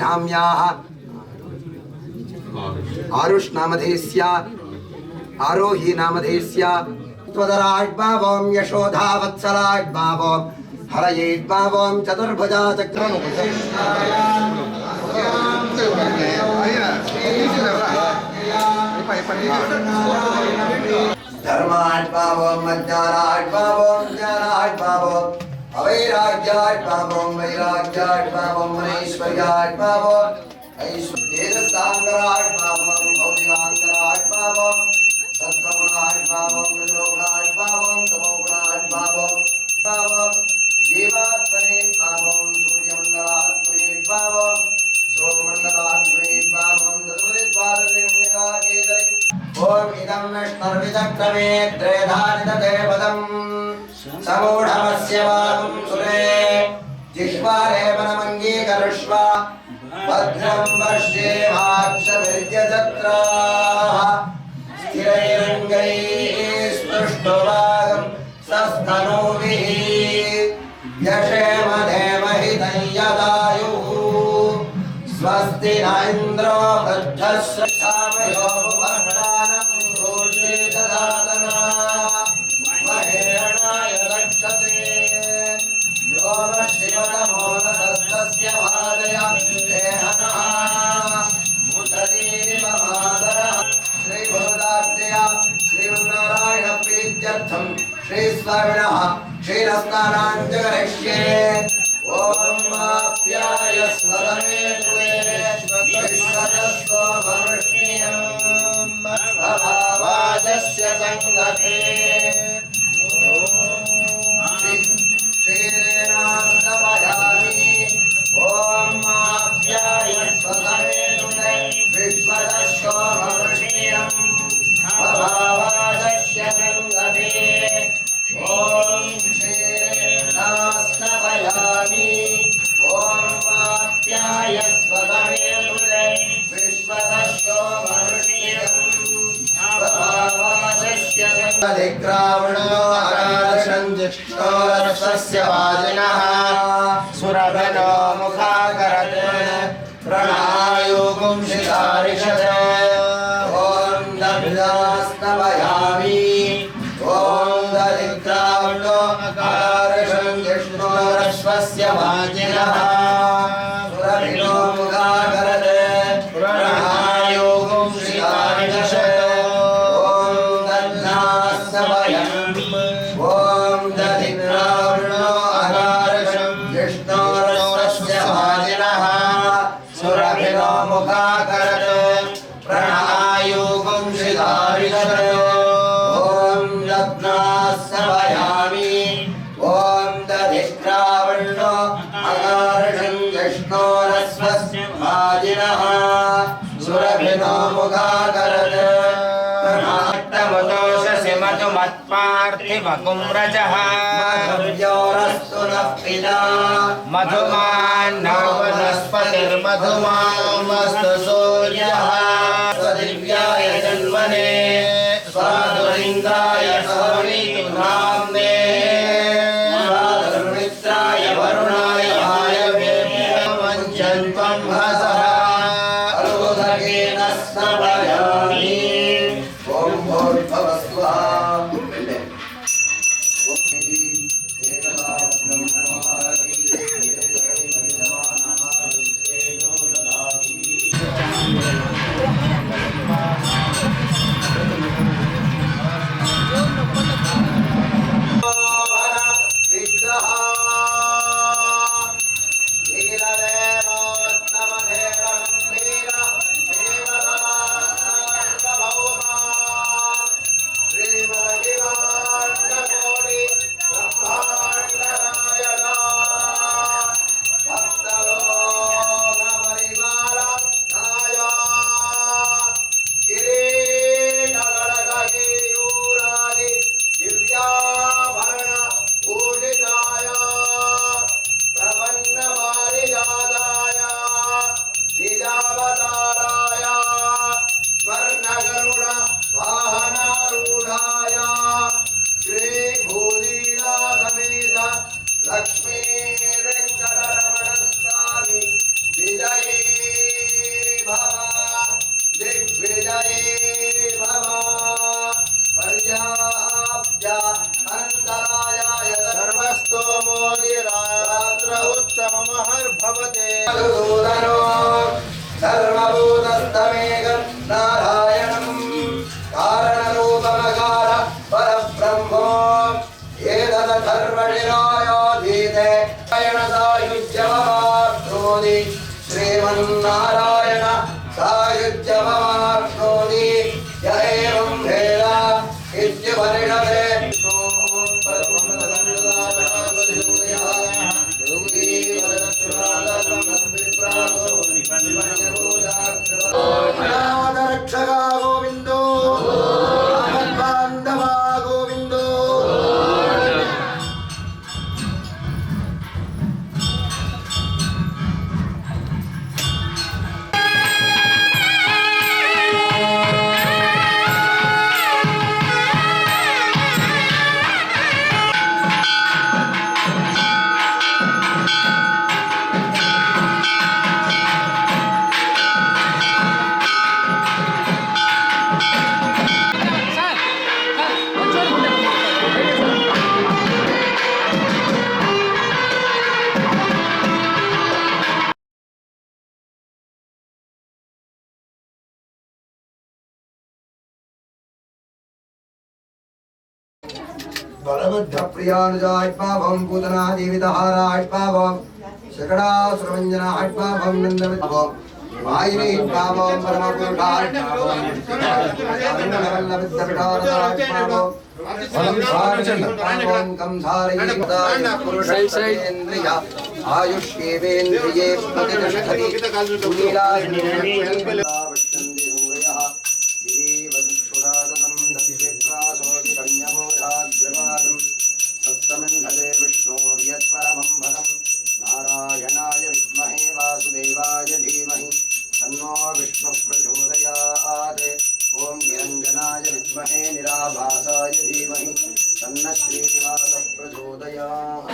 नाम्याः आरुष नामधेयस्य आरोही नामधेयस्य त्वदराड्भावं यशोधावत्सलाड्भावं हरयेड्भावं चतुर्भुजा धर्माड्भावं मज्ञानाड्भावं ज्ञानाड्भावं अवैराग्याड्भावं वैराग्याड्भावं मनेश्वर्याड्भावं ऐश्वर्येदसाङ्गराड्भावं भौतिकान्तराड्भावं सत्त्वगुणाड्भावं रजोगुणाड्भावं तमोगुणाड्भावं जीवात्मनेड्भावं सूर्यमण्डलात्मनेड्भावं सोममण्डलात्मनेड्भावं तदुदित्वादृगण्यकाकेतरि ओम इदं नष्टर्विदक्रमे त्रयधारितदेवदम् समूढमस्य वागं सुरे जिह्वारे मनमङ्गीकरुष्व भद्रं पश्येमाक्षभिर्यजत्राः स्थिरैरङ्गैः स्पृष्टवागं सस्तनूभिः यशेम धेमहितं यदायुः स्वस्ति न इन्द्रो वृद्धश्रद्धामयो भुवनानं रोषे ददातना महेरणाय रक्षते यो न शिवतमो न दस्तस्य भाजय देहनः मुदतीरिममादरः श्रीभूताद्यया श्रीमन्नारायणप्रीत्यर्थं श्रीस्वामिनः क्षीरस्नानान् च करिष्ये ओम आप्याय स्वदमे तुले विश्वतस्तो भवृष्णियं भवावाजस्य संगते श्रीरेणास्तवयामि ओम आप्याय स्वदमे तुले विश्वतस्तो भवृष्णियं भवावाजस्य संगते ओम श्रीरेणास्तवयामि ओम आप्याय स्वदमे तुले विश्वतस्तो भवृष्णियं भवावाजस्य संगतिग्रावणो अरादशं जिष्णोरस्य वाजिनः सुरभनो मुखाकरते प्रणायोगुं शितारिषते ओम दभिदास्तवयामि ओम दधिग्रावणो अरादशं जिष्णोरस्य वाजिनः सुरभनो मुखाकरते प्रणायोगुं शितारिषते ओम दधिग्रावणो अरादशं जिष्णोरस्य वाजिनः सुरभिनो मुखाकरते प्रणायोगुं शितारिषते ओम दध्नास्तवयामि ओम दधिग्रावणो अरादशं जिष्णोरस्य वाजिनः सुरभिनो मुखाकरते मत्पार्थिवकुम्रजः मधुर्योरस्तु नः पिता मधुमान्नो वनस्पतिर्मधुमामस्तु सूर्यः स्वदिव्याय जन्मने स्वादुरिन्द्राय सवितु नाम्ने स्वादुर्मित्राय वरुणाय वायवे वञ्चन्त्वं हसः अलोदकेन स्नपयामि ओम भूर्भुवः स्वः श्रीमद् भवते मधुसूदनो सर्वभूतस्तमेकं नारायणं कारणरूपमकार परब्रह्मो एतदथर्वशिरायाधीते सायुज्यमवाप्नोति श्रीमन्नारायण सायुज्यमवाप्नोति य एवं वेद इत्युपनिषदे रक्षका गोविंदो बांधवा गोविंदो बलबद्ध प्रियानुजायत्माभं पूतनादिविदहारायत्माभं शकडासुरमञ्जनायत्माभं नन्दविद्भं मायिनीत्माभं परमपुरुषायत्माभं आनन्दवल्लभिद्दविडारदायत्माभं वलंसारयत्माभं कंसारयेन्द्रिय आयुष्येवेन्द्रिये प्रतिष्ठति तुनीलाग्निः नारायणाय विद्महे वासुदेवाय धीमहि तन्नो विष्णुः प्रचोदयात् ॐ निरञ्जनाय विद्महे निराभासाय धीमहि तन्नः श्रीनिवासः प्रचोदयात्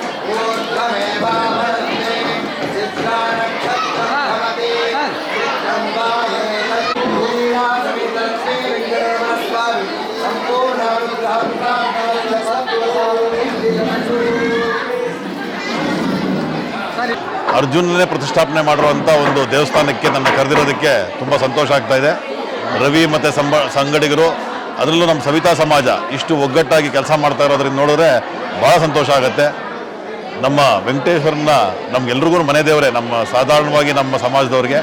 ಅರ್ಜುನನೇ ಪ್ರತಿಷ್ಠಾಪನೆ ಮಾಡಿರುವಂಥ ಒಂದು ದೇವಸ್ಥಾನಕ್ಕೆ ನನ್ನ ಕರೆದಿರೋದಕ್ಕೆ ತುಂಬ ಸಂತೋಷ ಆಗ್ತಾ ಇದೆ. ರವಿ ಮತ್ತು ಸಂಗಡಿಗರು ಅದರಲ್ಲೂ ನಮ್ಮ ಸವಿತಾ ಸಮಾಜ ಇಷ್ಟು ಒಗ್ಗಟ್ಟಾಗಿ ಕೆಲಸ ಮಾಡ್ತಾ ಇರೋದ್ರಿಂದ ನೋಡಿದ್ರೆ ಭಾಳ ಸಂತೋಷ ಆಗುತ್ತೆ. ನಮ್ಮ ವೆಂಕಟೇಶ್ವರನ ನಮ್ಗೆಲ್ರಿಗೂ ಮನೆ ದೇವರೇ, ನಮ್ಮ ಸಾಧಾರಣವಾಗಿ ನಮ್ಮ ಸಮಾಜದವ್ರಿಗೆ.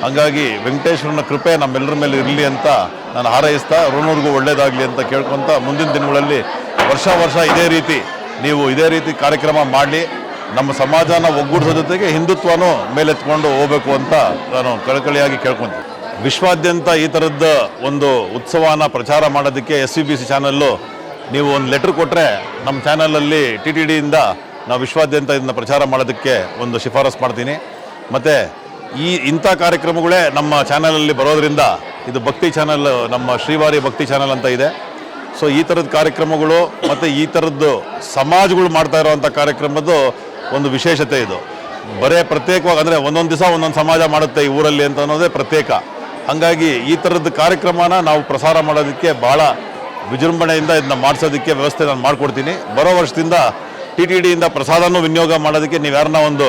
ಹಾಗಾಗಿ ವೆಂಕಟೇಶ್ವರನ ಕೃಪೆ ನಮ್ಮೆಲ್ಲರ ಮೇಲೆ ಇರಲಿ ಅಂತ ನಾನು ಹಾರೈಸ್ತಾ ಋಣವ್ರಿಗೂ ಒಳ್ಳೇದಾಗಲಿ ಅಂತ ಕೇಳ್ಕೊತ ಮುಂದಿನ ದಿನಗಳಲ್ಲಿ ವರ್ಷ ನೀವು ಇದೇ ರೀತಿ ಕಾರ್ಯಕ್ರಮ ಮಾಡಲಿ. ನಮ್ಮ ಸಮಾಜನ ಒಗ್ಗೂಡಿಸೋ ಜೊತೆಗೆ ಹಿಂದುತ್ವನೂ ಮೇಲೆತ್ಕೊಂಡು ಹೋಗಬೇಕು ಅಂತ ನಾನು ಕಳಕಳಿಯಾಗಿ ಕೇಳ್ಕೊತೀನಿ. ವಿಶ್ವಾದ್ಯಂತ ಈ ಥರದ ಒಂದು ಉತ್ಸವನ ಪ್ರಚಾರ ಮಾಡೋದಕ್ಕೆ SVBC ಚಾನಲ್ಲು ನೀವು ಒಂದು ಲೆಟ್ರ್ ಕೊಟ್ಟರೆ ನಮ್ಮ ಚಾನಲಲ್ಲಿ TTDಯಿಂದ ನಾವು ವಿಶ್ವಾದ್ಯಂತ ಇದನ್ನು ಪ್ರಚಾರ ಮಾಡೋದಕ್ಕೆ ಒಂದು ಶಿಫಾರಸು ಮಾಡ್ತೀನಿ. ಮತ್ತು ಇಂಥ ಕಾರ್ಯಕ್ರಮಗಳೇ ನಮ್ಮ ಚಾನಲಲ್ಲಿ ಬರೋದರಿಂದ ಇದು ಭಕ್ತಿ ಚಾನಲ್, ನಮ್ಮ ಶ್ರೀವಾರಿ ಭಕ್ತಿ ಚಾನಲ್ ಅಂತ ಇದೆ. ಸೊ ಈ ಥರದ ಕಾರ್ಯಕ್ರಮಗಳು ಮತ್ತು ಈ ಥರದ್ದು ಸಮಾಜಗಳು ಮಾಡ್ತಾ ಇರೋವಂಥ ಕಾರ್ಯಕ್ರಮದ್ದು ಒಂದು ವಿಶೇಷತೆ ಇದು. ಬರೇ ಪ್ರತ್ಯೇಕವಾಗಿ ಅಂದರೆ ಒಂದೊಂದು ದಿವಸ ಒಂದೊಂದು ಸಮಾಜ ಮಾಡುತ್ತೆ ಈ ಊರಲ್ಲಿ ಅಂತ ಅನ್ನೋದೇ ಪ್ರತ್ಯೇಕ. ಹಾಗಾಗಿ ಈ ಥರದ ಕಾರ್ಯಕ್ರಮನ ನಾವು ಪ್ರಸಾರ ಮಾಡೋದಕ್ಕೆ ಭಾಳ ವಿಜೃಂಭಣೆಯಿಂದ ಇದನ್ನ ಮಾಡಿಸೋದಕ್ಕೆ ವ್ಯವಸ್ಥೆ ನಾನು ಮಾಡಿಕೊಡ್ತೀನಿ. ಬರೋ ವರ್ಷದಿಂದ TTDಯಿಂದ ಪ್ರಸಾದನೂ ವಿನಿಯೋಗ ಮಾಡೋದಕ್ಕೆ ನೀವು ಯಾರನ್ನ ಒಂದು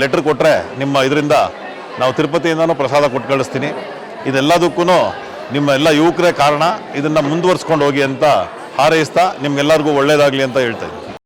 ಲೆಟ್ರ್ ಕೊಟ್ಟರೆ ನಿಮ್ಮ ಇದರಿಂದ ನಾವು ತಿರುಪತಿಯಿಂದನೂ ಪ್ರಸಾದ ಕೊಟ್ಟು ಕಳಿಸ್ತೀನಿ. ಇದೆಲ್ಲದಕ್ಕೂ ನಿಮ್ಮ ಎಲ್ಲ ಯುವಕರೇ ಕಾರಣ. ಇದನ್ನು ಮುಂದುವರ್ಸ್ಕೊಂಡು ಹೋಗಿ ಅಂತ ಹಾರೈಸ್ತಾ ನಿಮ್ಗೆಲ್ಲರಿಗೂ ಒಳ್ಳೆಯದಾಗಲಿ ಅಂತ ಹೇಳ್ತಾ ಇದ್ದೀನಿ.